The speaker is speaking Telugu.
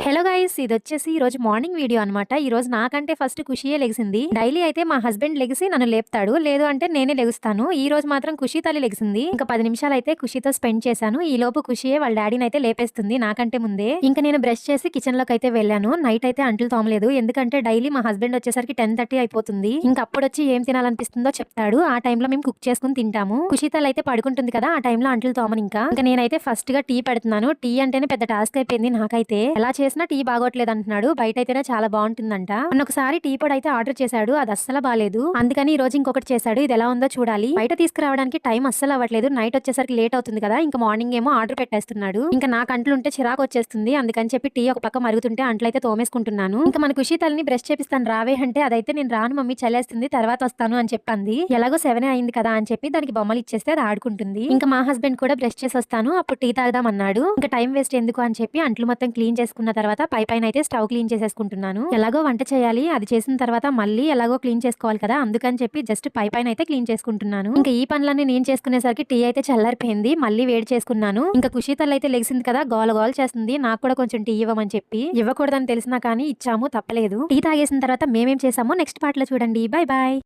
హలో గైస్, ఇదొచ్చేసి ఈరోజు మార్నింగ్ వీడియో అనమాట. ఈరోజు నాకంటే ఫస్ట్ ఖుషియే లెగిసింది. డైలీ అయితే మా హస్బెండ్ లెగిసి నన్ను లేపుతాడు, లేదు అంటే నేనే లెగుస్తాను. ఈ రోజు మాత్రం ఖుషి తల్లి లెగిసింది. ఇంకా 10 నిమిషాలు అయితే ఖుషితో స్పెండ్ చేశాను. ఈ లోపు ఖుషియే వాళ్ళ డాడీని అయితే లేపేస్తుంది నాకంటే ముందే. ఇంకా నేను బ్రష్ చేసి కిచెన్ లోకి అయితే వెళ్ళాను. నైట్ అయితే అంట్లు తోమలేదు, ఎందుకంటే డైలీ మా హస్బెండ్ వచ్చేసరికి 10:30 అయిపోతుంది. ఇంకా అప్పుడొచ్చి ఏం తినాలనిపిస్తుందో చెప్తాడు. ఆ టైంలో మేము కుక్ చేసుకుని తింటాము. ఖుషి తల్లి అయితే పడుకుంటుంది కదా, ఆ టైంలో అంట్లు తోమను. ఇంకా నేనైతే ఫస్ట్ గా టీ పెడుతున్నాను. టీ అంటేనే పెద్ద టాస్క్ అయిపోయింది నాకైతే. ఎలా చేసినా టీ బాగోట్లేదు అంటున్నాడు. బయట అయితేనే చాలా బాగుంటుందంట. ఒకసారి టీ పొడి అయితే ఆర్డర్ చేశాడు, అది అస్సలు బాలేదు. అందుకని ఈ రోజు ఇంకొకటి చేశాడు. ఇది ఎలా ఉందో చూడాలి. బయట తీసుకురావడానికి టైం అస్సలు అవ్వట్లేదు. నైట్ వచ్చేసరికి లేట్ అవుతుంది కదా, ఇంకా మార్నింగ్ ఏమో ఆర్డర్ పెట్టేస్తున్నాడు. ఇంకా నాకు అంట్లు ఉంటే చిరాకు వచ్చేస్తుంది. అందుకని చెప్పి టీ ఒక పక్క మరుగుతుంటే అంట్లయితే తోమేసుకుంటున్నాను. ఇంకా మన ఖుషి తల్లిని బ్రష్ చేపిస్తాను రావే అంటే, అదైతే నేను రాను మమ్మీ చలేస్తుంది తర్వాత వస్తాను అని చెప్పింది. ఎలాగో 7 అయింది కదా అని చెప్పి దానికి బొమ్మలు ఇచ్చేస్తే అది ఆడుకుంటుంది. ఇంకా మా హస్బెండ్ కూడా బ్రష్ చేసి వస్తాను అప్పుడు టీ తాగదాం అన్నాడు. ఇంకా టైం వేస్ట్ ఎందుకు అని చెప్పి అంట్లు మొత్తం క్లీన్ చేసుకున్న తర్వాత పైన అయితే స్టవ్ క్లీన్ చేసేసుకుంటున్నాను. ఎలాగో వంట చేయాలి, అది చేసిన తర్వాత మళ్ళీ ఎలాగో క్లీన్ చేసుకోవాలి కదా, అందుకని చెప్పి జస్ట్ పైన అయితే క్లీన్ చేసుకుంటున్నాను. ఇంకా ఈ పనులన్నీ నేను చేసుకునేసరికి టీ అయితే చల్లారిపోయింది. మళ్ళీ వేడి చేసుకున్నాను. ఇంకా ఖుషి తల్లి అయితే లెగిసింది కదా, గోల గోల చేస్తుంది. నాకు కూడా కొంచెం టీ ఇవ్వమని చెప్పి. ఇవ్వకూడదని తెలిసినా కానీ ఇచ్చాము, తప్పలేదు. టీ తాగేసిన తర్వాత మేమేం చేసామో నెక్స్ట్ పార్ట్ లో చూడండి. Bye bye.